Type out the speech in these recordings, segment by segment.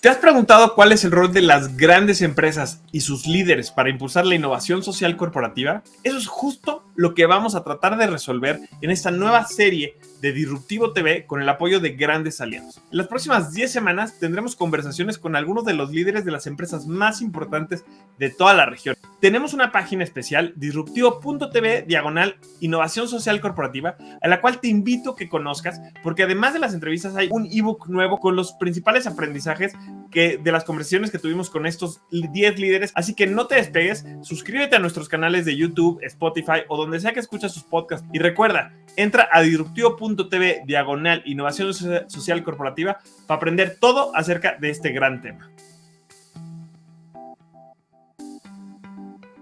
¿Te has preguntado cuál es el rol de las grandes empresas y sus líderes para impulsar la innovación social corporativa? Eso es justo lo que vamos a tratar de resolver en esta nueva serie de Disruptivo TV con el apoyo de grandes aliados. En las próximas 10 semanas tendremos conversaciones con algunos de los líderes de las empresas más importantes de toda la región. Tenemos una página especial, disruptivo.tv/innovación social corporativa, a la cual te invito a que conozcas, porque además de las entrevistas hay un ebook nuevo con los principales aprendizajes de las conversaciones que tuvimos con estos 10 líderes. Así que no te despegues, suscríbete a nuestros canales de YouTube, Spotify o donde sea que escuches sus podcasts. Y recuerda, entra a disruptivo.tv/innovación social corporativa para aprender todo acerca de este gran tema.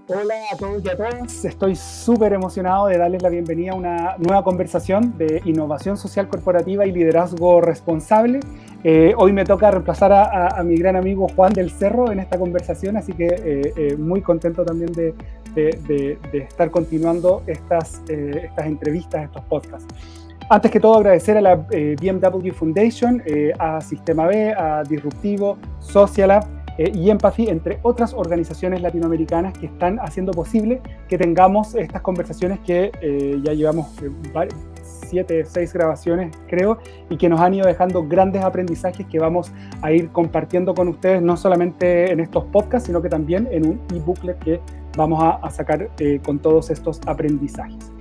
Hola a todos y a todas, estoy súper emocionado de darles la bienvenida a una nueva conversación de innovación social corporativa y liderazgo responsable. Hoy me toca reemplazar a mi gran amigo Juan del Cerro en esta conversación, así que muy contento también de estar continuando estas entrevistas, estos podcasts. Antes que todo, agradecer a la BMW Foundation, a Sistema B, a Disruptivo, Socialab y Empathy, entre otras organizaciones latinoamericanas que están haciendo posible que tengamos estas conversaciones que ya llevamos 6 grabaciones, creo, y que nos han ido dejando grandes aprendizajes que vamos a ir compartiendo con ustedes, no solamente en estos podcasts, sino que también en un e-booklet que vamos a sacar con todos estos aprendizajes.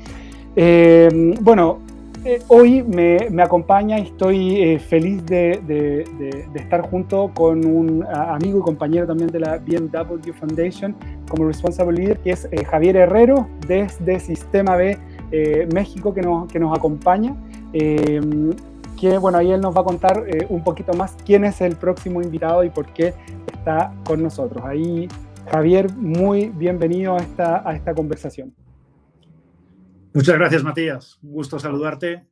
Hoy me acompaña y estoy feliz de estar junto con un amigo y compañero también de la BMW Foundation como Responsible Leader, que es Javier Herrero, desde Sistema B México, que nos acompaña. Ahí él nos va a contar un poquito más quién es el próximo invitado y por qué está con nosotros. Ahí, Javier, muy bienvenido a esta conversación. Muchas gracias, Matías. Un gusto saludarte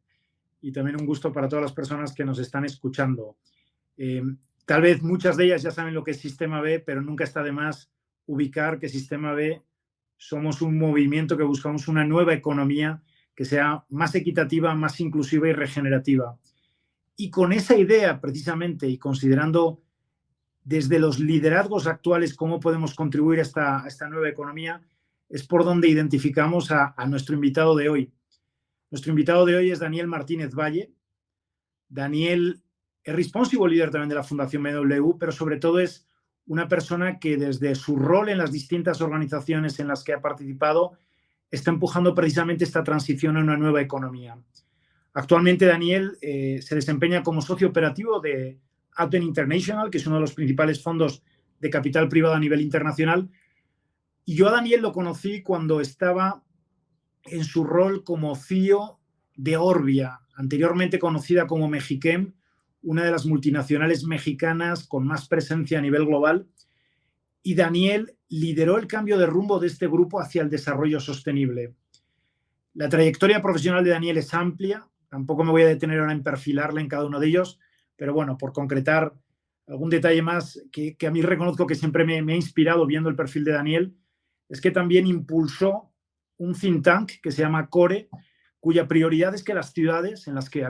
y también un gusto para todas las personas que nos están escuchando. Tal vez muchas de ellas ya saben lo que es Sistema B, pero nunca está de más ubicar que Sistema B somos un movimiento que buscamos una nueva economía que sea más equitativa, más inclusiva y regenerativa. Y con esa idea, precisamente, y considerando desde los liderazgos actuales cómo podemos contribuir a esta nueva economía, es por donde identificamos a nuestro invitado de hoy. Nuestro invitado de hoy es Daniel Martínez Valle. Daniel es Responsible Leader también de la Fundación BMW, pero sobre todo es una persona que desde su rol en las distintas organizaciones en las que ha participado está empujando precisamente esta transición a una nueva economía. Actualmente Daniel se desempeña como socio operativo de Advent International, que es uno de los principales fondos de capital privado a nivel internacional. Y yo a Daniel lo conocí cuando estaba en su rol como CEO de Orbia, anteriormente conocida como Mexichem, una de las multinacionales mexicanas con más presencia a nivel global. Y Daniel lideró el cambio de rumbo de este grupo hacia el desarrollo sostenible. La trayectoria profesional de Daniel es amplia, tampoco me voy a detener ahora en perfilarla en cada uno de ellos, pero bueno, por concretar algún detalle más que a mí reconozco que siempre me ha inspirado viendo el perfil de Daniel, es que también impulsó un think tank que se llama CORE, cuya prioridad es que las ciudades en las que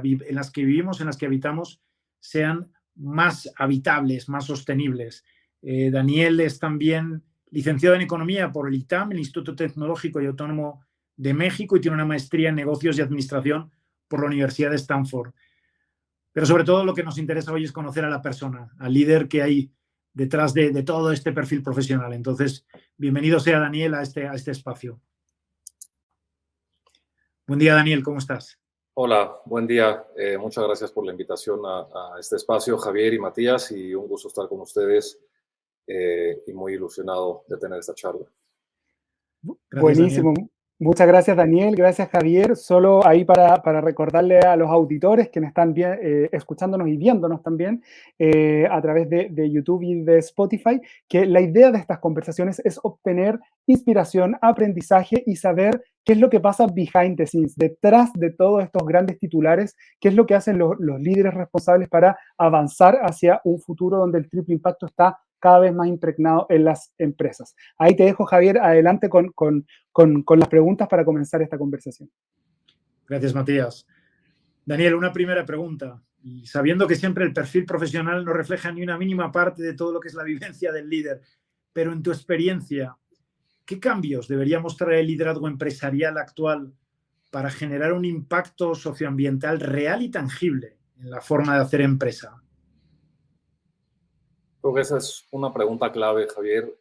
vivimos, en las que habitamos, sean más habitables, más sostenibles. Daniel es también licenciado en Economía por el ITAM, el Instituto Tecnológico y Autónomo de México, y tiene una maestría en Negocios y Administración por la Universidad de Stanford. Pero sobre todo lo que nos interesa hoy es conocer a la persona, al líder que hay detrás de todo este perfil profesional. Entonces, bienvenido sea Daniel a este espacio. Buen día, Daniel, ¿cómo estás? Hola, buen día. Muchas gracias por la invitación a este espacio, Javier y Matías, y un gusto estar con ustedes y muy ilusionado de tener esta charla. Gracias, buenísimo. Daniel. Muchas gracias, Daniel. Gracias, Javier. Solo ahí para recordarle a los auditores que están escuchándonos y viéndonos también a través de YouTube y de Spotify, que la idea de estas conversaciones es obtener inspiración, aprendizaje y saber qué es lo que pasa behind the scenes, detrás de todos estos grandes titulares, qué es lo que hacen los líderes responsables para avanzar hacia un futuro donde el triple impacto está cada vez más impregnado en las empresas. Ahí te dejo, Javier, adelante con las preguntas para comenzar esta conversación. Gracias, Matías. Daniel, una primera pregunta. y sabiendo que siempre el perfil profesional no refleja ni una mínima parte de todo lo que es la vivencia del líder, pero en tu experiencia, ¿qué cambios debería mostrar el liderazgo empresarial actual para generar un impacto socioambiental real y tangible en la forma de hacer empresa? Creo que esa es una pregunta clave, Javier,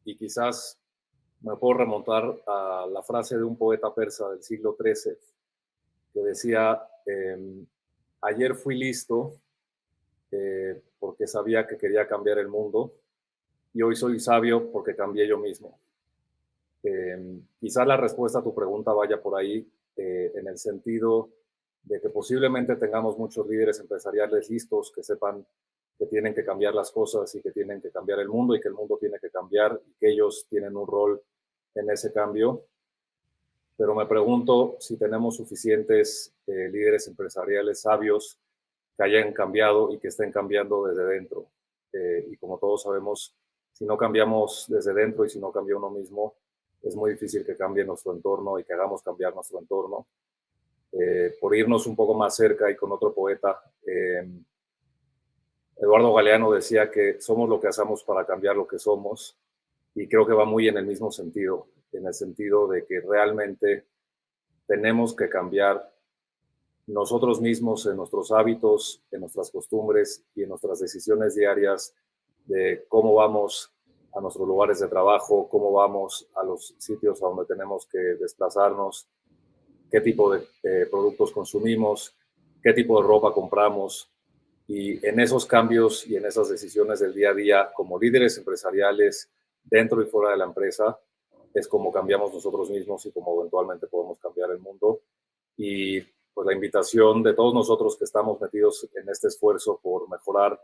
y quizás me puedo remontar a la frase de un poeta persa del siglo XIII que decía, ayer fui listo porque sabía que quería cambiar el mundo y hoy soy sabio porque cambié yo mismo. Quizás la respuesta a tu pregunta vaya por ahí, en el sentido de que posiblemente tengamos muchos líderes empresariales listos que sepan que tienen que cambiar las cosas y que tienen que cambiar el mundo y que el mundo tiene que cambiar y que ellos tienen un rol en ese cambio. Pero me pregunto si tenemos suficientes líderes empresariales sabios que hayan cambiado y que estén cambiando desde dentro. Y como todos sabemos, si no cambiamos desde dentro y si no cambia uno mismo, es muy difícil que cambie nuestro entorno y que hagamos cambiar nuestro entorno. Por irnos un poco más cerca y con otro poeta, Eduardo Galeano decía que somos lo que hacemos para cambiar lo que somos, y creo que va muy en el mismo sentido, en el sentido de que realmente tenemos que cambiar nosotros mismos en nuestros hábitos, en nuestras costumbres y en nuestras decisiones diarias de cómo vamos a nuestros lugares de trabajo, cómo vamos a los sitios a donde tenemos que desplazarnos, qué tipo de productos consumimos, qué tipo de ropa compramos. Y en esos cambios y en esas decisiones del día a día, como líderes empresariales, dentro y fuera de la empresa, es como cambiamos nosotros mismos y como eventualmente podemos cambiar el mundo. Y pues la invitación de todos nosotros que estamos metidos en este esfuerzo por mejorar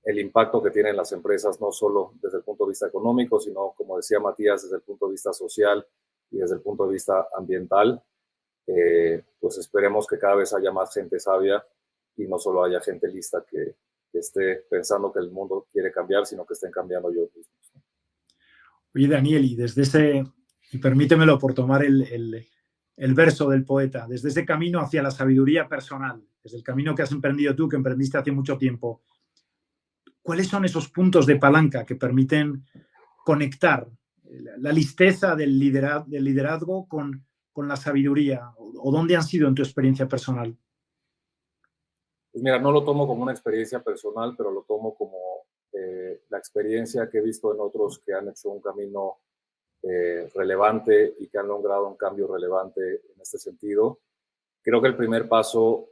el impacto que tienen las empresas, no solo desde el punto de vista económico, sino, como decía Matías, desde el punto de vista social y desde el punto de vista ambiental, pues esperemos que cada vez haya más gente sabia y no solo haya gente lista que esté pensando que el mundo quiere cambiar, sino que estén cambiando ellos mismos. Oye, Daniel, y desde ese, y permítemelo por tomar el verso del poeta, desde ese camino hacia la sabiduría personal, desde el camino que has emprendido tú, que emprendiste hace mucho tiempo, ¿cuáles son esos puntos de palanca que permiten conectar la listeza del liderazgo con la sabiduría? ¿O dónde han sido en tu experiencia personal? Pues mira, no lo tomo como una experiencia personal, pero lo tomo como la experiencia que he visto en otros que han hecho un camino relevante y que han logrado un cambio relevante en este sentido. Creo que el primer paso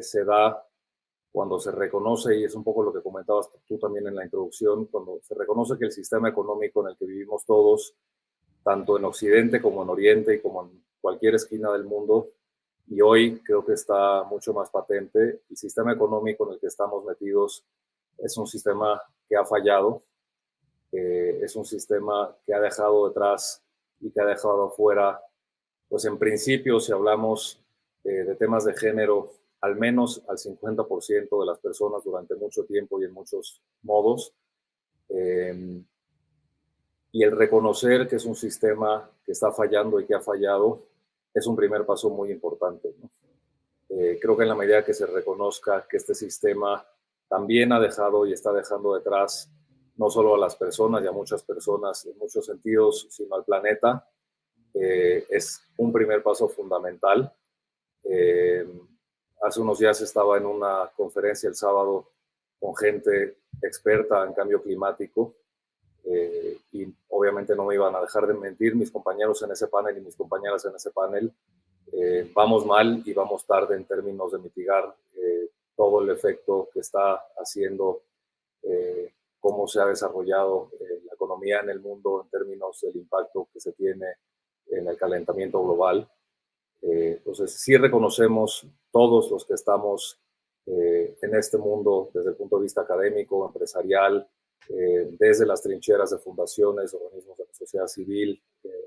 se da cuando se reconoce, y es un poco lo que comentabas tú también en la introducción, cuando se reconoce que el sistema económico en el que vivimos todos, tanto en Occidente como en Oriente y como en cualquier esquina del mundo, y hoy creo que está mucho más patente, el sistema económico en el que estamos metidos es un sistema que ha fallado, es un sistema que ha dejado detrás y que ha dejado afuera, pues en principio, si hablamos de temas de género, al menos al 50% de las personas durante mucho tiempo y en muchos modos. Y el reconocer que es un sistema que está fallando y que ha fallado es un primer paso muy importante, ¿no? Creo que en la medida que se reconozca que este sistema también ha dejado y está dejando detrás no solo a las personas y a muchas personas en muchos sentidos, sino al planeta, es un primer paso fundamental. Hace unos días estaba en una conferencia el sábado con gente experta en cambio climático, y obviamente no me iban a dejar de mentir mis compañeros en ese panel y mis compañeras en ese panel. Vamos mal y vamos tarde en términos de mitigar todo el efecto que está haciendo, cómo se ha desarrollado la economía en el mundo en términos del impacto que se tiene en el calentamiento global. Entonces, sí reconocemos todos los que estamos en este mundo desde el punto de vista académico, empresarial, desde las trincheras de fundaciones, organismos de la sociedad civil,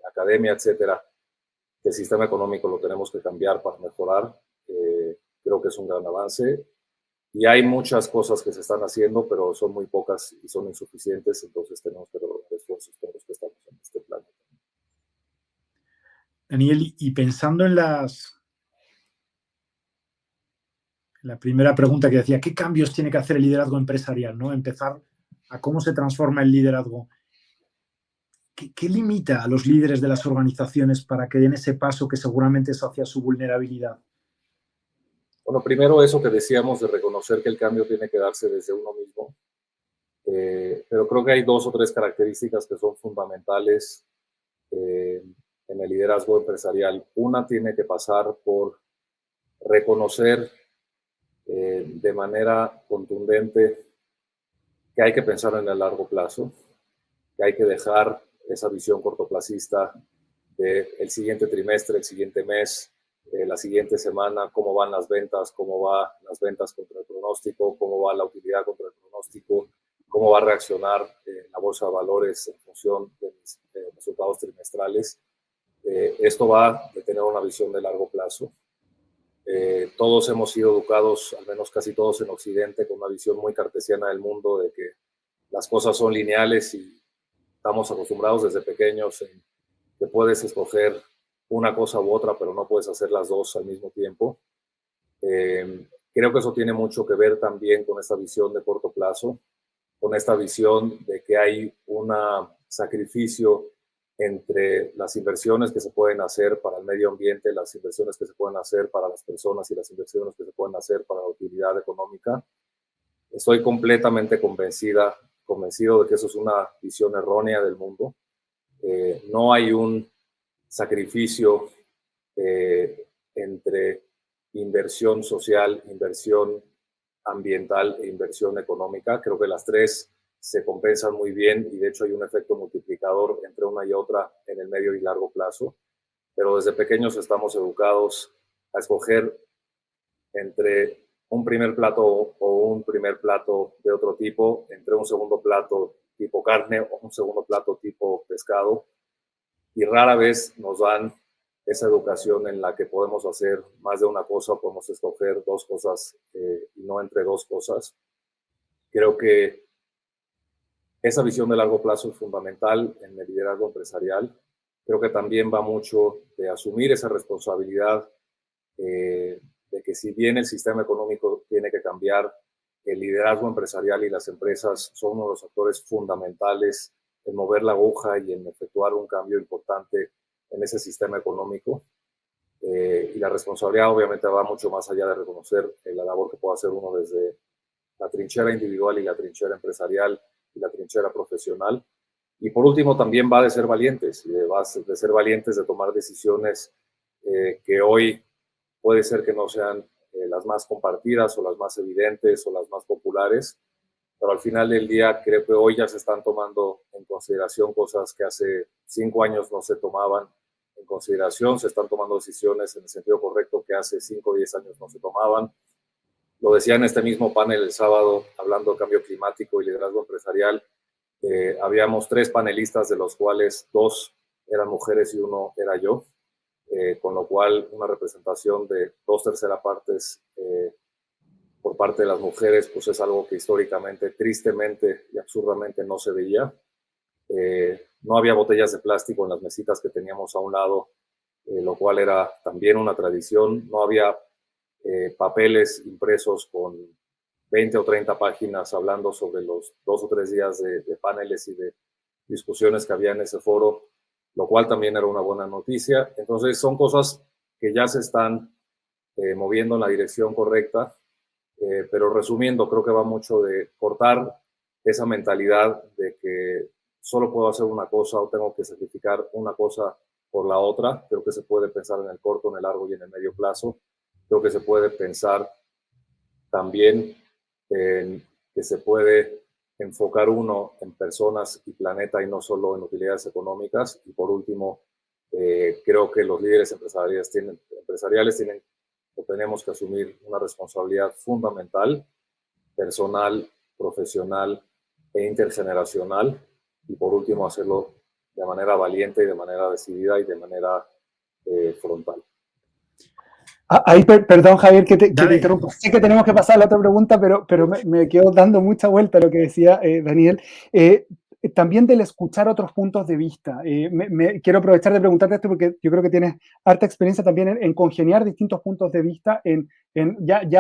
academia, etcétera, que el sistema económico lo tenemos que cambiar para mejorar. Creo que es un gran avance y hay muchas cosas que se están haciendo, pero son muy pocas y son insuficientes, entonces tenemos que lograr esfuerzos todos los que estamos en este planeta. Daniel, y pensando en la primera pregunta que decía, ¿qué cambios tiene que hacer el liderazgo empresarial? ¿No? Empezar a cómo se transforma el liderazgo. ¿Qué limita a los líderes de las organizaciones para que den ese paso que seguramente es hacia su vulnerabilidad? Bueno, primero eso que decíamos de reconocer que el cambio tiene que darse desde uno mismo. Pero creo que hay 2 o 3 características que son fundamentales en el liderazgo empresarial. Una tiene que pasar por reconocer de manera contundente que hay que pensar en el largo plazo, que hay que dejar esa visión cortoplacista del siguiente trimestre, el siguiente mes, la siguiente semana, cómo van las ventas, cómo van las ventas contra el pronóstico, cómo va la utilidad contra el pronóstico, cómo va a reaccionar la bolsa de valores en función de mis resultados trimestrales. Esto va a tener una visión de largo plazo. Todos hemos sido educados, al menos casi todos en Occidente, con una visión muy cartesiana del mundo, de que las cosas son lineales y estamos acostumbrados desde pequeños en que puedes escoger una cosa u otra, pero no puedes hacer las dos al mismo tiempo. Creo que eso tiene mucho que ver también con esta visión de corto plazo, con esta visión de que hay un sacrificio entre las inversiones que se pueden hacer para el medio ambiente, las inversiones que se pueden hacer para las personas y las inversiones que se pueden hacer para la utilidad económica. Estoy completamente convencido de que eso es una visión errónea del mundo. No hay un sacrificio entre inversión social, inversión ambiental e inversión económica. Creo que las 3 se compensan muy bien y de hecho hay un efecto multiplicador entre una y otra en el medio y largo plazo. Pero desde pequeños estamos educados a escoger entre un primer plato o un primer plato de otro tipo, entre un segundo plato tipo carne o un segundo plato tipo pescado. Y rara vez nos dan esa educación en la que podemos hacer más de una cosa, podemos escoger 2 cosas y no entre 2 cosas. Creo que esa visión de largo plazo es fundamental en el liderazgo empresarial. Creo que también va mucho de asumir esa responsabilidad de que si bien el sistema económico tiene que cambiar, el liderazgo empresarial y las empresas son uno de los actores fundamentales en mover la aguja y en efectuar un cambio importante en ese sistema económico. Y la responsabilidad obviamente va mucho más allá de reconocer la labor que puede hacer uno desde la trinchera individual y la trinchera empresarial y la trinchera profesional. Y por último también va de ser valientes, de ser valientes de tomar decisiones que hoy puede ser que no sean las más compartidas o las más evidentes o las más populares, pero al final del día creo que hoy ya se están tomando en consideración cosas que hace 5 años no se tomaban en consideración, se están tomando decisiones en el sentido correcto que hace 5 o 10 años no se tomaban. Lo decía en este mismo panel el sábado, hablando de cambio climático y liderazgo empresarial, habíamos 3 panelistas, de los cuales 2 eran mujeres y 1 era yo, con lo cual una representación de 2/3 partes por parte de las mujeres, pues es algo que históricamente, tristemente y absurdamente no se veía. No había botellas de plástico en las mesitas que teníamos a un lado, lo cual era también una tradición. No había papeles impresos con 20 o 30 páginas hablando sobre los 2 o 3 días de paneles y de discusiones que había en ese foro, lo cual también era una buena noticia. Entonces son cosas que ya se están moviendo en la dirección correcta, pero resumiendo, creo que va mucho de cortar esa mentalidad de que solo puedo hacer una cosa o tengo que sacrificar una cosa por la otra. Creo que se puede pensar en el corto, en el largo y en el medio plazo. Creo que se puede pensar también en que se puede enfocar uno en personas y planeta y no solo en utilidades económicas. Y por último, creo que los líderes empresariales tienen o tenemos que asumir una responsabilidad fundamental, personal, profesional e intergeneracional. Y por último, hacerlo de manera valiente y de manera decidida y de manera frontal. Ahí, perdón, Javier, que te interrumpo. Sé que tenemos que pasar a la otra pregunta, pero me quedó dando mucha vuelta lo que decía Daniel. también del escuchar otros puntos de vista. Quiero aprovechar de preguntarte esto porque yo creo que tienes harta experiencia también en congeniar distintos puntos de vista.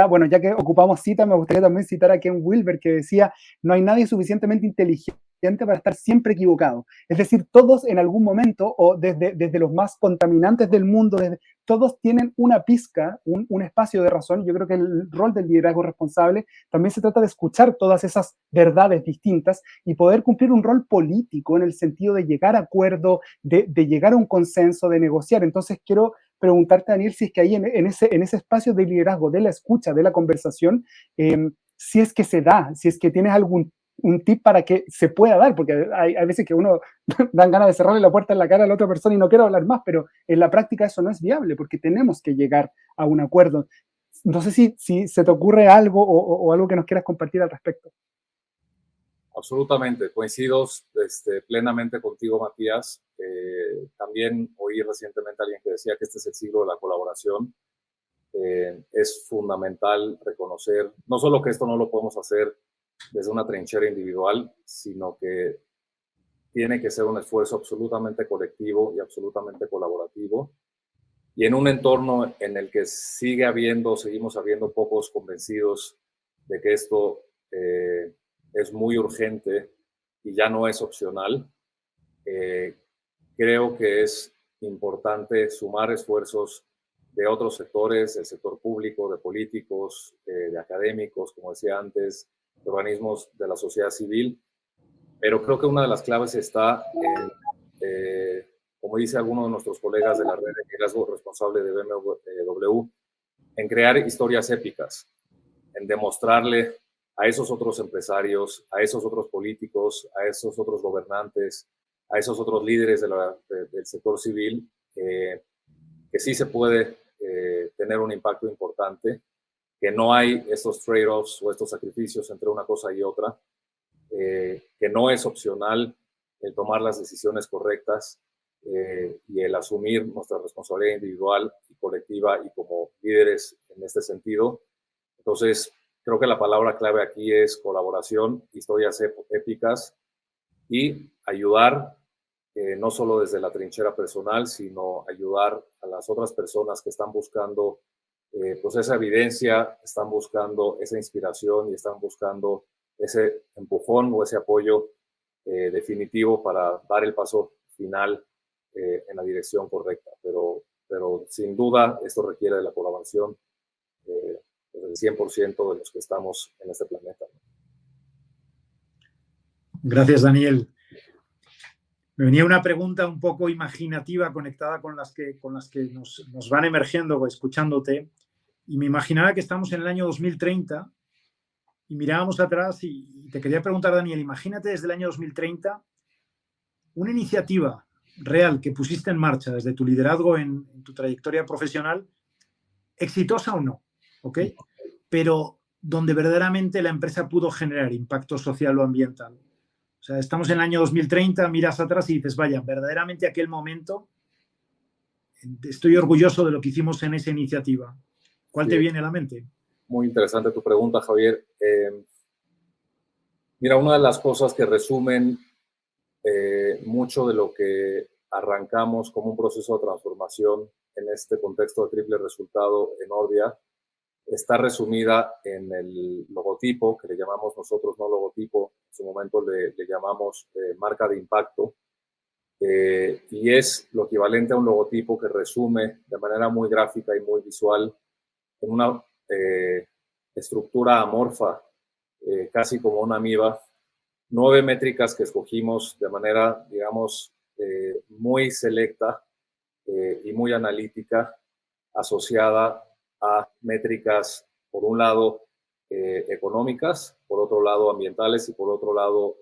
Bueno, ya que ocupamos cita, me gustaría también citar a Ken Wilber, que decía, no hay nadie suficientemente inteligente para estar siempre equivocado. Es decir, todos en algún momento, o desde los más contaminantes del mundo, todos tienen una pizca, un espacio de razón. Yo creo que el rol del liderazgo responsable también se trata de escuchar todas esas verdades distintas y poder cumplir un rol político en el sentido de llegar a acuerdo, de llegar a un consenso, de negociar. Entonces quiero preguntarte, Daniel, si es que ahí en ese espacio de liderazgo, de la escucha, de la conversación, si es que se da, si es que tienes un tip para que se pueda dar, porque hay veces que uno dan ganas de cerrarle la puerta en la cara a la otra persona y no quiero hablar más, pero en la práctica eso no es viable, porque tenemos que llegar a un acuerdo. No sé si se te ocurre algo o algo que nos quieras compartir al respecto. Absolutamente, coincido plenamente contigo, Matías. También oí recientemente a alguien que decía que este es el siglo de la colaboración. Es fundamental reconocer, no solo que esto no lo podemos hacer desde una trinchera individual, sino que tiene que ser un esfuerzo absolutamente colectivo y absolutamente colaborativo. Y en un entorno en el que seguimos habiendo pocos convencidos de que esto es muy urgente y ya no es opcional, creo que es importante sumar esfuerzos de otros sectores, del sector público, de políticos, de académicos, como decía antes, de organismos de la sociedad civil, pero creo que una de las claves está en, como dice alguno de nuestros colegas de la red de liderazgo responsable de BMW, en crear historias épicas, en demostrarle a esos otros empresarios, a esos otros políticos, a esos otros gobernantes, a esos otros líderes del sector civil, que sí se puede tener un impacto importante, que no hay estos trade-offs o estos sacrificios entre una cosa y otra, que no es opcional el tomar las decisiones correctas y el asumir nuestra responsabilidad individual y colectiva y como líderes en este sentido. Entonces, creo que la palabra clave aquí es colaboración, historias épicas y ayudar, no solo desde la trinchera personal, sino ayudar a las otras personas que están buscando pues esa evidencia, están buscando esa inspiración y están buscando ese empujón o ese apoyo definitivo para dar el paso final en la dirección correcta. Pero sin duda esto requiere de la colaboración del 100% de los que estamos en este planeta. Gracias, Daniel. Me venía una pregunta un poco imaginativa conectada con las que nos van emergiendo escuchándote, y me imaginaba que estamos en el año 2030 y mirábamos atrás y te quería preguntar, Daniel, imagínate desde el año 2030 una iniciativa real que pusiste en marcha desde tu liderazgo en tu trayectoria profesional, exitosa o no, ¿ok? Pero donde verdaderamente la empresa pudo generar impacto social o ambiental. O sea, estamos en el año 2030, miras atrás y dices, vaya, verdaderamente aquel momento estoy orgulloso de lo que hicimos en esa iniciativa. ¿Cuál te viene a la mente? Muy interesante tu pregunta, Javier. Mira, una de las cosas que resumen mucho de lo que arrancamos como un proceso de transformación en este contexto de triple resultado en Orbia está resumida en el logotipo, que le llamamos nosotros no logotipo, en su momento le llamamos marca de impacto, y es lo equivalente a un logotipo que resume de manera muy gráfica y muy visual en una estructura amorfa, casi como una amiba, 9 métricas que escogimos de manera, digamos, muy selecta y muy analítica, asociada a métricas, por un lado, económicas, por otro lado, ambientales y por otro lado,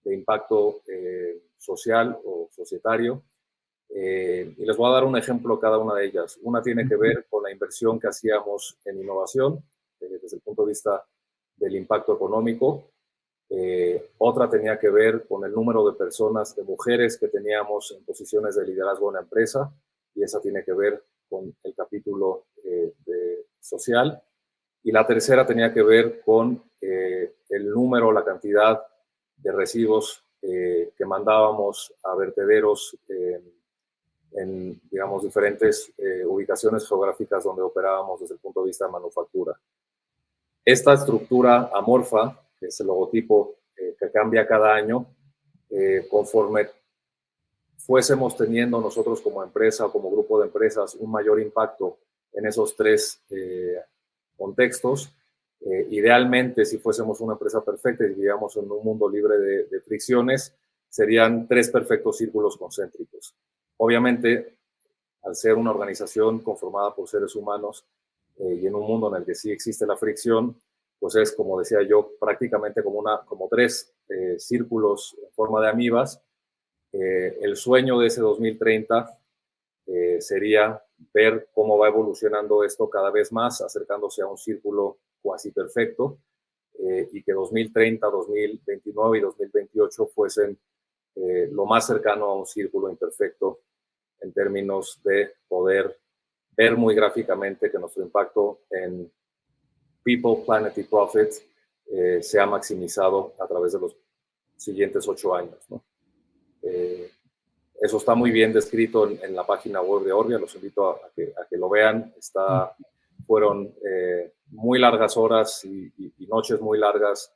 de impacto social o societario. Y les voy a dar un ejemplo cada una de ellas. Una tiene que ver con la inversión que hacíamos en innovación desde el punto de vista del impacto económico. Otra tenía que ver con el número de personas, de mujeres que teníamos en posiciones de liderazgo en la empresa, y esa tiene que ver con el capítulo social. Y la tercera tenía que ver con el número, la cantidad residuos que mandábamos a vertederos en, digamos, diferentes ubicaciones geográficas donde operábamos desde el punto de vista de manufactura. Esta estructura amorfa, que es el logotipo que cambia cada año, conforme fuésemos teniendo nosotros como empresa o como grupo de empresas un mayor impacto en esos tres contextos, idealmente, si fuésemos una empresa perfecta y viviéramos en un mundo libre de fricciones, serían 3 perfectos círculos concéntricos. Obviamente, al ser una organización conformada por seres humanos y en un mundo en el que sí existe la fricción, pues es, como decía yo, prácticamente como 3 círculos en forma de amibas. El sueño de ese 2030 sería ver cómo va evolucionando esto cada vez más, acercándose a un círculo cuasi perfecto, y que 2030, 2029 y 2028 fuesen lo más cercano a un círculo imperfecto en términos de poder ver muy gráficamente que nuestro impacto en People, Planet y Profit se ha maximizado a través de los siguientes 8 años, ¿no? Eso está muy bien descrito en la página web de Orbia, los invito a que lo vean. Fueron muy largas horas y noches muy largas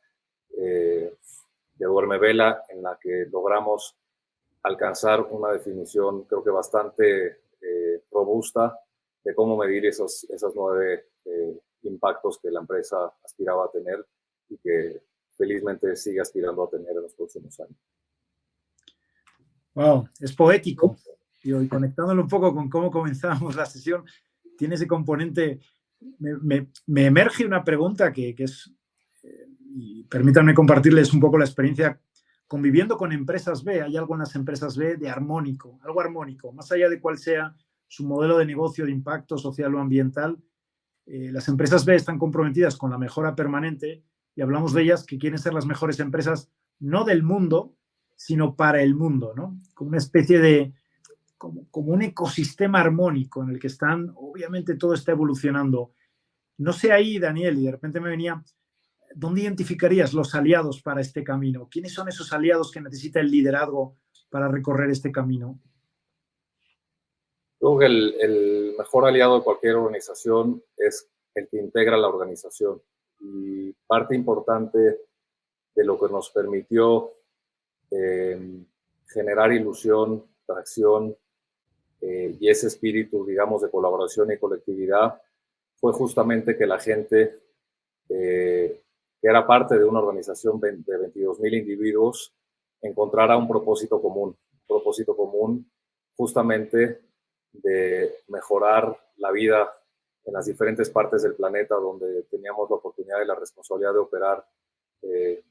de duermevela en la que logramos alcanzar una definición, creo que bastante robusta, de cómo medir esos 9 impactos que la empresa aspiraba a tener y que felizmente sigue aspirando a tener en los próximos años. Wow, es poético. Y conectándolo un poco con cómo comenzábamos la sesión, tiene ese componente. Me emerge una pregunta que es, y permítanme compartirles un poco la experiencia conviviendo con empresas B. Hay algo en las empresas B de armónico, algo armónico, más allá de cuál sea su modelo de negocio de impacto social o ambiental. Las empresas B están comprometidas con la mejora permanente y hablamos de ellas que quieren ser las mejores empresas, no del mundo, sino para el mundo, ¿no? Como una especie de, como un ecosistema armónico en el que están, obviamente todo está evolucionando. No sé ahí, Daniel, y de repente me venía, ¿dónde identificarías los aliados para este camino? ¿Quiénes son esos aliados que necesita el liderazgo para recorrer este camino? Creo que el mejor aliado de cualquier organización es el que integra la organización. Y parte importante de lo que nos permitió generar ilusión, tracción y ese espíritu, digamos, de colaboración y colectividad fue justamente que la gente que era parte de una organización de 22,000 individuos encontrara un propósito común justamente de mejorar la vida en las diferentes partes del planeta donde teníamos la oportunidad y la responsabilidad de operar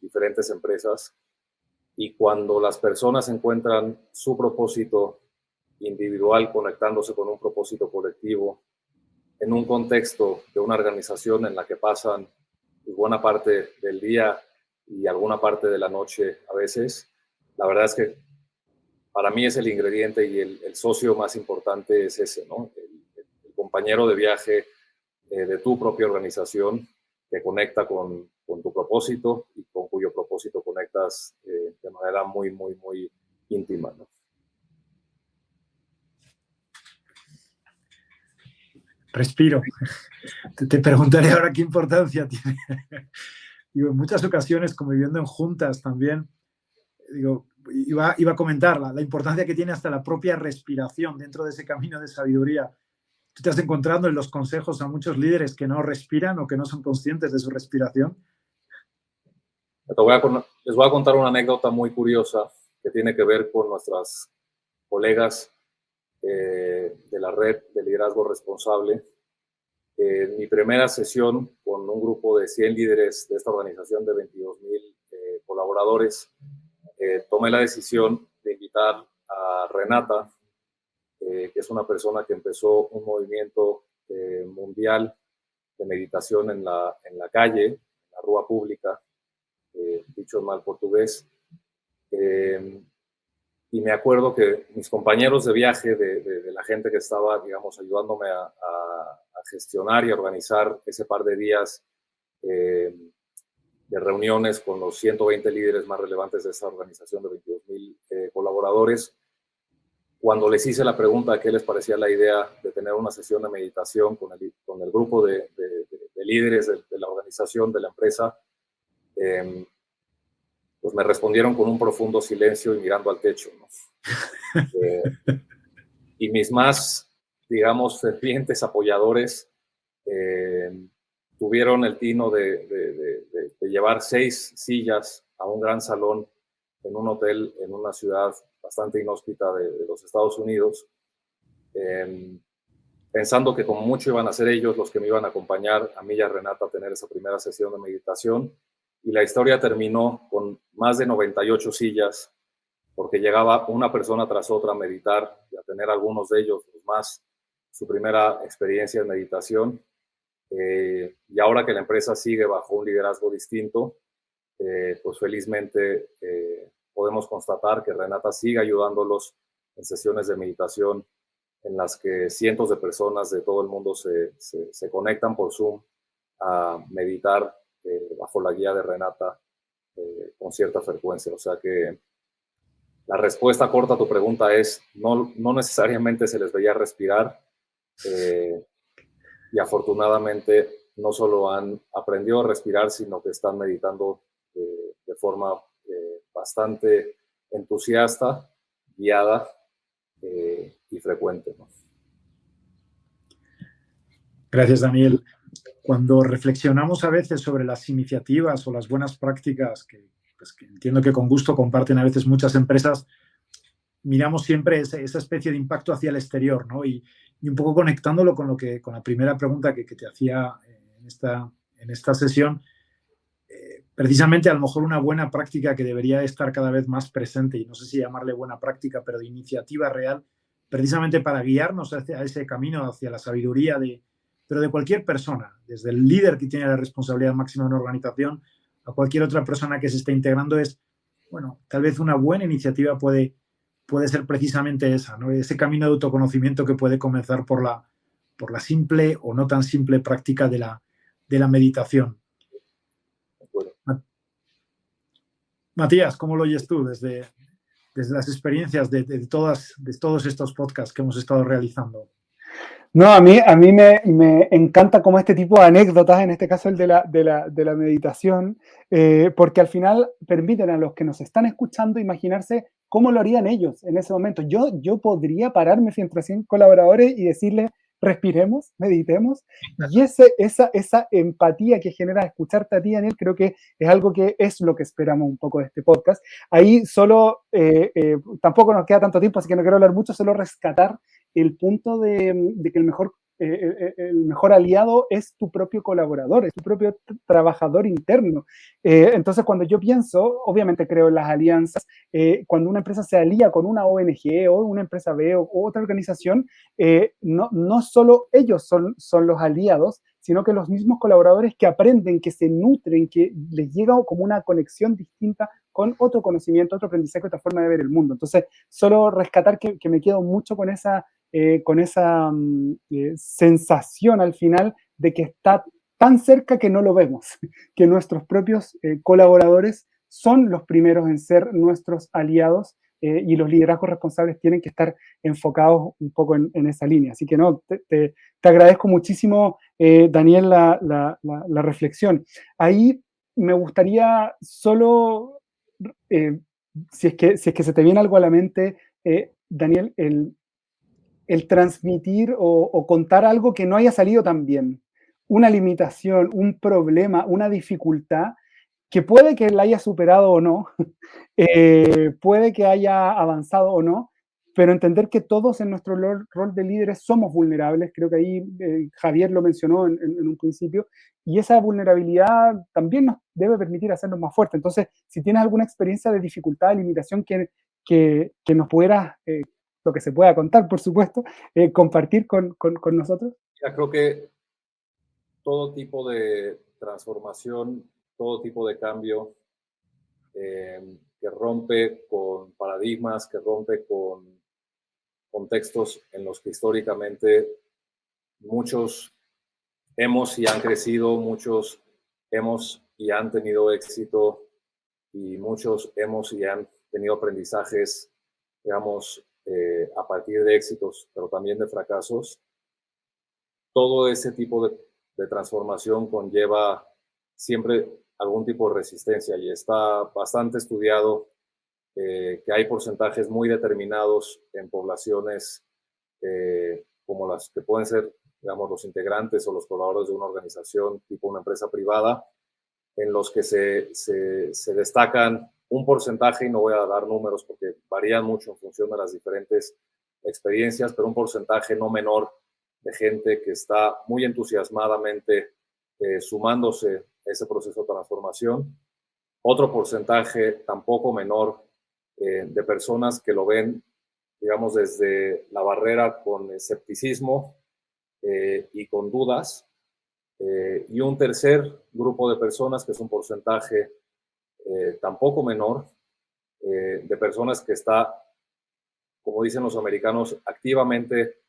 diferentes empresas. Y cuando las personas encuentran su propósito individual conectándose con un propósito colectivo en un contexto de una organización en la que pasan buena parte del día y alguna parte de la noche a veces, la verdad es que para mí es el ingrediente y el socio más importante es ese, ¿no? El compañero de viaje de tu propia organización que conecta con tu propósito y con cuyo propósito conectas de manera muy, muy, muy íntima, ¿no? Respiro. Te preguntaré ahora qué importancia tiene. Digo, en muchas ocasiones, conviviendo en juntas también, digo, iba a comentar la importancia que tiene hasta la propia respiración dentro de ese camino de sabiduría. ¿Tú te has encontrado en los consejos a muchos líderes que no respiran o que no son conscientes de su respiración? Les voy a contar una anécdota muy curiosa que tiene que ver con nuestras colegas de la red de liderazgo responsable. En mi primera sesión con un grupo de 100 líderes de esta organización de 22,000 colaboradores, tomé la decisión de invitar a Renata, que es una persona que empezó un movimiento mundial de meditación en la calle, en la rúa pública, dicho en mal portugués. Y me acuerdo que mis compañeros de viaje, de la gente que estaba, digamos, ayudándome a gestionar y organizar ese par de días reuniones con los 120 líderes más relevantes de esa organización de 22,000 colaboradores. Cuando les hice la pregunta de qué les parecía la idea de tener una sesión de meditación con el grupo de líderes de la organización, de la empresa, pues me respondieron con un profundo silencio y mirando al techo, ¿no? Y mis más, digamos, fervientes apoyadores tuvieron el tino de llevar 6 sillas a un gran salón en un hotel en una ciudad bastante inhóspita de los Estados Unidos, pensando que como mucho iban a ser ellos los que me iban a acompañar a mí y a Renata a tener esa primera sesión de meditación. Y la historia terminó con más de 98 sillas, porque llegaba una persona tras otra a meditar y a tener algunos de ellos, los más, su primera experiencia en meditación. Y ahora que la empresa sigue bajo un liderazgo distinto, pues felizmente podemos constatar que Renata sigue ayudándolos en sesiones de meditación en las que cientos de personas de todo el mundo se conectan por Zoom a meditar bajo la guía de Renata con cierta frecuencia. O sea que la respuesta corta a tu pregunta es no necesariamente se les veía respirar, y afortunadamente no solo han aprendido a respirar, sino que están meditando de forma bastante entusiasta, guiada y frecuente, ¿no? Gracias, Daniel. Cuando reflexionamos a veces sobre las iniciativas o las buenas prácticas que entiendo que con gusto comparten a veces muchas empresas, miramos siempre esa especie de impacto hacia el exterior, ¿no? Y un poco conectándolo con la primera pregunta que te hacía en esta sesión, precisamente a lo mejor una buena práctica que debería estar cada vez más presente, y no sé si llamarle buena práctica, pero de iniciativa real, precisamente para guiarnos hacia ese camino, hacia la sabiduría pero de cualquier persona, desde el líder que tiene la responsabilidad máxima de una organización a cualquier otra persona que se esté integrando, es, bueno, tal vez una buena iniciativa puede ser precisamente esa, ¿no? Ese camino de autoconocimiento que puede comenzar por la simple o no tan simple práctica de la meditación. Bueno. Matías, ¿cómo lo oyes tú desde las experiencias de todos estos podcasts que hemos estado realizando? No, a mí me encanta como este tipo de anécdotas, en este caso el de la meditación, porque al final permiten a los que nos están escuchando imaginarse cómo lo harían ellos en ese momento. Yo podría pararme frente a 100 colaboradores y decirles, respiremos, meditemos, y esa empatía que genera escucharte a ti, Daniel, creo que es algo que es lo que esperamos un poco de este podcast. Ahí solo, tampoco nos queda tanto tiempo, así que no quiero hablar mucho, solo rescatar el punto de que el mejor aliado es tu propio colaborador, es tu propio trabajador interno. Entonces, cuando yo pienso, obviamente creo en las alianzas, cuando una empresa se alía con una ONG o una empresa B o otra organización, no solo ellos son los aliados, sino que los mismos colaboradores que aprenden, que se nutren, que les llega como una conexión distinta con otro conocimiento, otro aprendizaje, otra forma de ver el mundo. Entonces, solo rescatar que me quedo mucho con esa sensación al final de que está tan cerca que no lo vemos, que nuestros propios colaboradores son los primeros en ser nuestros aliados, y los liderazgos responsables tienen que estar enfocados un poco en esa línea. Así que no, te agradezco muchísimo, Daniel, la reflexión. Ahí me gustaría solo, si es que se te viene algo a la mente, Daniel, el transmitir o contar algo que no haya salido tan bien, una limitación, un problema, una dificultad, que puede que la haya superado o no, puede que haya avanzado o no, pero entender que todos en nuestro rol de líderes somos vulnerables, creo que ahí Javier lo mencionó en un principio, y esa vulnerabilidad también nos debe permitir hacernos más fuertes. Entonces, si tienes alguna experiencia de dificultad, de limitación que nos pudieras, lo que se pueda contar, por supuesto, compartir con nosotros. Ya creo que todo tipo de transformación, todo tipo de cambio que rompe con paradigmas, que rompe con contextos en los que históricamente muchos hemos y han crecido, muchos hemos y han tenido éxito, y muchos hemos y han tenido aprendizajes, digamos, a partir de éxitos, pero también de fracasos. Todo ese tipo de transformación conlleva siempre algún tipo de resistencia, y está bastante estudiado que hay porcentajes muy determinados en poblaciones como las que pueden ser, digamos, los integrantes o los colaboradores de una organización tipo una empresa privada, en los que se destacan un porcentaje, y no voy a dar números porque varían mucho en función de las diferentes experiencias, pero un porcentaje no menor de gente que está muy entusiasmadamente sumándose a ese proceso de transformación. Otro porcentaje tampoco menor de personas que lo ven, digamos, desde la barrera con escepticismo y con dudas. Y un tercer grupo de personas, que es un porcentaje tampoco menor, de personas que está, como dicen los americanos, activamente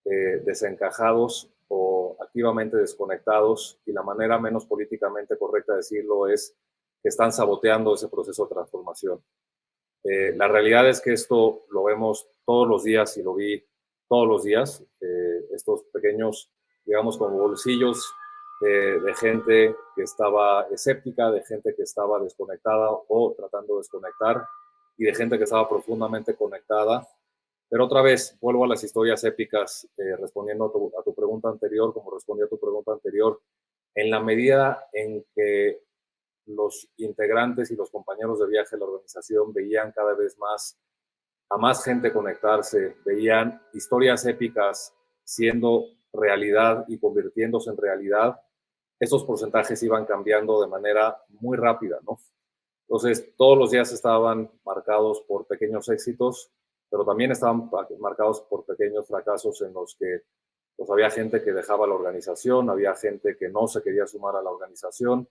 desencajados o activamente desconectados, y la manera menos políticamente correcta de decirlo es que están saboteando ese proceso de transformación. La realidad es que esto lo vemos todos los días, y lo vi todos los días, estos pequeños, digamos, como bolsillos de gente que estaba escéptica, de gente que estaba desconectada o tratando de desconectar, y de gente que estaba profundamente conectada. Pero otra vez, vuelvo a las historias épicas, respondiendo a tu pregunta anterior, como respondí a tu pregunta anterior, en la medida en que los integrantes y los compañeros de viaje de la organización veían cada vez más a más gente conectarse, veían historias épicas siendo realidad y convirtiéndose en realidad, esos porcentajes iban cambiando de manera muy rápida, ¿no? Entonces, todos los días estaban marcados por pequeños éxitos, pero también estaban marcados por pequeños fracasos en los que pues, había gente que dejaba la organización, había gente que no se quería sumar a la organización,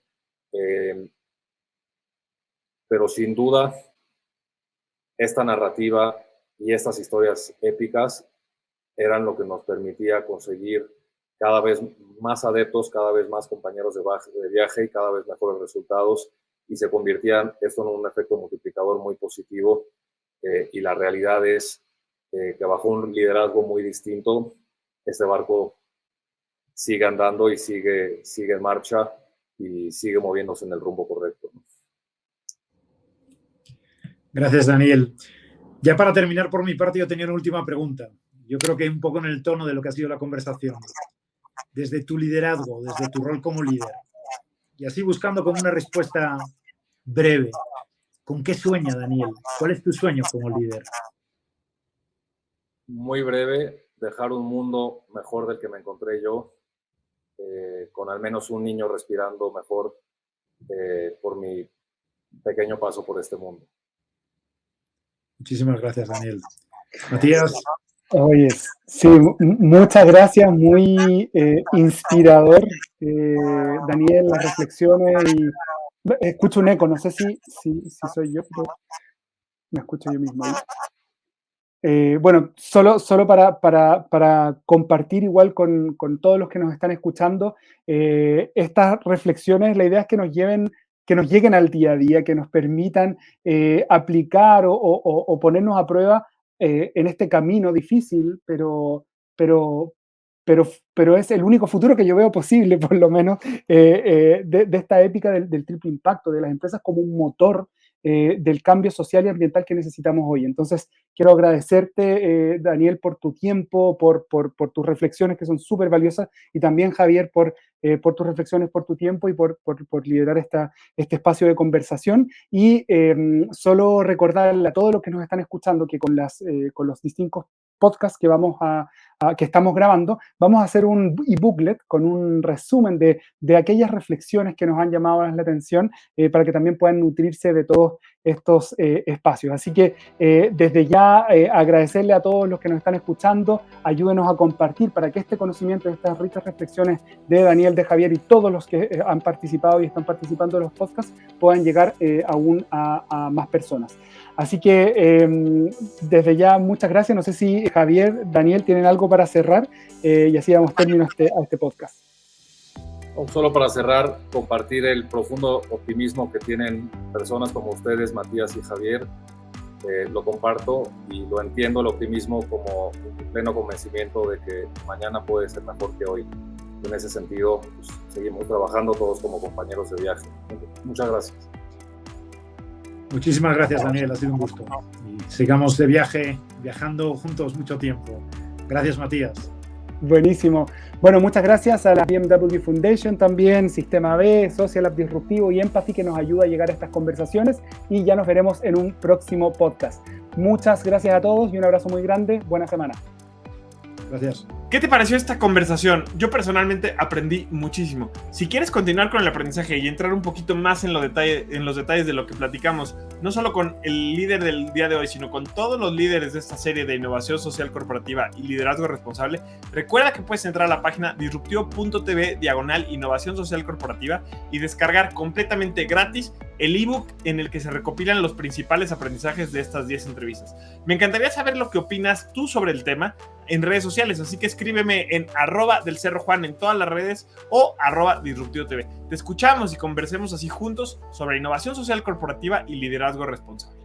pero sin duda esta narrativa y estas historias épicas eran lo que nos permitía conseguir cada vez más adeptos, cada vez más compañeros de viaje y cada vez mejores resultados, y se convertían esto en un efecto multiplicador muy positivo. Y la realidad es que bajo un liderazgo muy distinto, este barco sigue andando y sigue en marcha y sigue moviéndose en el rumbo correcto, ¿no? Gracias, Daniel. Ya para terminar por mi parte, yo tenía una última pregunta. Yo creo que un poco en el tono de lo que ha sido la conversación. Desde tu liderazgo, desde tu rol como líder, y así buscando como una respuesta breve, ¿con qué sueña Daniel? ¿Cuál es tu sueño como líder? Muy breve, dejar un mundo mejor del que me encontré yo, con al menos un niño respirando mejor por mi pequeño paso por este mundo. Muchísimas gracias, Daniel. Matías. Oye, sí, muchas gracias, muy inspirador, Daniel, las reflexiones, y escucho un eco, no sé si soy yo, pero me escucho yo mismo ahí. Bueno, solo para compartir igual con todos los que nos están escuchando, estas reflexiones, la idea es que nos lleguen al día a día, que nos permitan aplicar o ponernos a prueba en este camino difícil, pero es el único futuro que yo veo posible, por lo menos, de esta épica del triple impacto, de las empresas como un motor del cambio social y ambiental que necesitamos hoy. Entonces, quiero agradecerte, Daniel, por tu tiempo, por tus reflexiones que son súper valiosas, y también, Javier, por tus reflexiones, por tu tiempo y por liderar este espacio de conversación. Y solo recordarle a todos los que nos están escuchando que con los distintos podcasts que que estamos grabando, vamos a hacer un e-booklet con un resumen de aquellas reflexiones que nos han llamado la atención, para que también puedan nutrirse de todos estos espacios. Así que desde ya agradecerle a todos los que nos están escuchando, ayúdenos a compartir para que este conocimiento, estas ricas reflexiones de Daniel, de Javier y todos los que han participado y están participando de los podcasts puedan llegar aún a más personas. Así que desde ya muchas gracias. No sé si Javier, Daniel tienen algo para cerrar, y así damos término a este podcast. Solo para cerrar, compartir el profundo optimismo que tienen personas como ustedes, Matías y Javier. Lo comparto y lo entiendo, el optimismo, como un pleno convencimiento de que mañana puede ser mejor que hoy. En ese sentido, pues, seguimos trabajando todos como compañeros de viaje. Muchas gracias. Muchísimas gracias, Daniel, ha sido un gusto. Y sigamos de viaje, viajando juntos mucho tiempo. Gracias, Matías. Buenísimo. Bueno, muchas gracias a la BMW Foundation también, Sistema B, Social Lab Disruptivo y Empathy, que nos ayuda a llegar a estas conversaciones, y ya nos veremos en un próximo podcast. Muchas gracias a todos y un abrazo muy grande. Buena semana. Gracias. ¿Qué te pareció esta conversación? Yo personalmente aprendí muchísimo. Si quieres continuar con el aprendizaje y entrar un poquito más en los detalles de lo que platicamos, no solo con el líder del día de hoy, sino con todos los líderes de esta serie de innovación social corporativa y liderazgo responsable, recuerda que puedes entrar a la página disruptivo.tv/innovación social corporativa y descargar completamente gratis el ebook en el que se recopilan los principales aprendizajes de estas 10 entrevistas. Me encantaría saber lo que opinas tú sobre el tema en redes sociales, así que escríbeme en @delcerrojuan en todas las redes o @disruptivotv. Te escuchamos y conversemos así juntos sobre innovación social corporativa y liderazgo responsable.